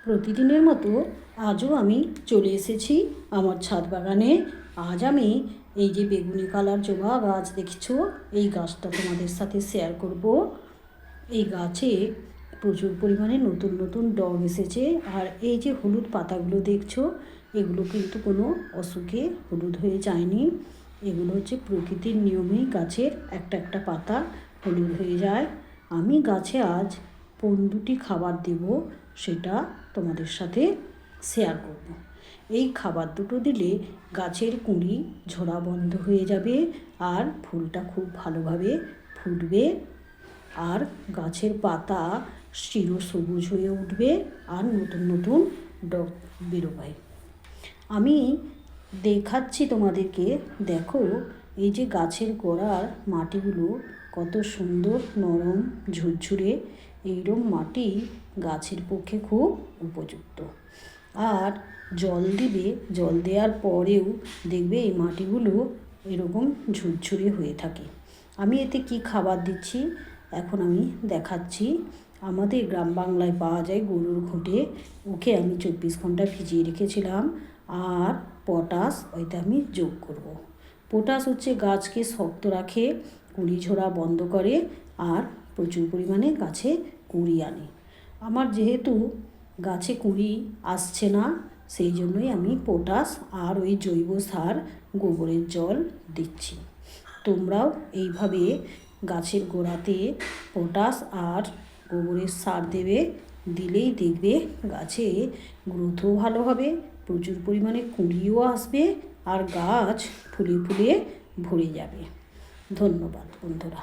প্রতিদিনের মতো আজও আমি চলে এসেছি আমার ছাদ বাগানে। আজ আমি এই যে বেগুনি কালার জবা গাছ দেখছো, এই গাছটা তোমাদের সাথে শেয়ার করব। এই গাছে প্রচুর পরিমাণে নতুন নতুন ডগ এসেছে। আর এই যে হলুদ পাতাগুলো দেখছো, এগুলো কিন্তু কোনো অসুখে হলুদ হয়ে যায়নি। এগুলো হচ্ছে প্রকৃতির নিয়মেই গাছের একটা একটা পাতা হলুদ হয়ে যায়। আমি গাছে আজ 2টি খাবার দেব, সেটা তোমাদের সাথে শেয়ার করব। এই খাবার দুটো দিলে গাছের কুঁড়ি ঝরা বন্ধ হয়ে যাবে, আর ফুলটা খুব ভালোভাবে ফুটবে, আর গাছের পাতা চিরসবুজ হয়ে উঠবে, আর নতুন নতুন ডগ বেরোবে। আমি দেখাচ্ছি তোমাদেরকে, দেখো এই যে গাছের গোড়ার মাটিগুলো কত সুন্দর নরম ঝুরঝুরে। এইরকম মাটি গাছের পক্ষে খুব উপযুক্ত। আর জল দিবে, জল দেওয়ার পরেও দেখবে এই মাটিগুলো এরকম ঝুরঝুরে হয়ে থাকে। আমি এতে কি খাবার দিচ্ছি এখন আমি দেখাচ্ছি। আমাদের গ্রাম বাংলায় পাওয়া যায় গরুর ঘুঁটে, ওকে আমি 24 ঘন্টা ভিজিয়ে রেখেছিলাম। আর পটাশ ওইটা আমি যোগ করব। পটাশ হচ্ছে গাছকে শক্ত রাখে, কুঁড়ি ঝরা বন্ধ করে, আর প্রচুর পরিমাণে গাছে কুঁড়ি আনে। আমার যেহেতু গাছে কুঁড়ি আসছে না, সেই জন্যই আমি পটাশ আর ওই জৈব সার গোবরের জল দিচ্ছি। তোমরাও এইভাবে গাছের গোড়াতে পটাশ আর গোবরের সার দেবে, দিলেই দেখবে গাছে গ্রোথও ভালো হবে, প্রচুর পরিমাণে কুঁড়িও আসবে, আর গাছ ফুলে ফুলে ভরে যাবে। ধন্যবাদ বন্ধুরা।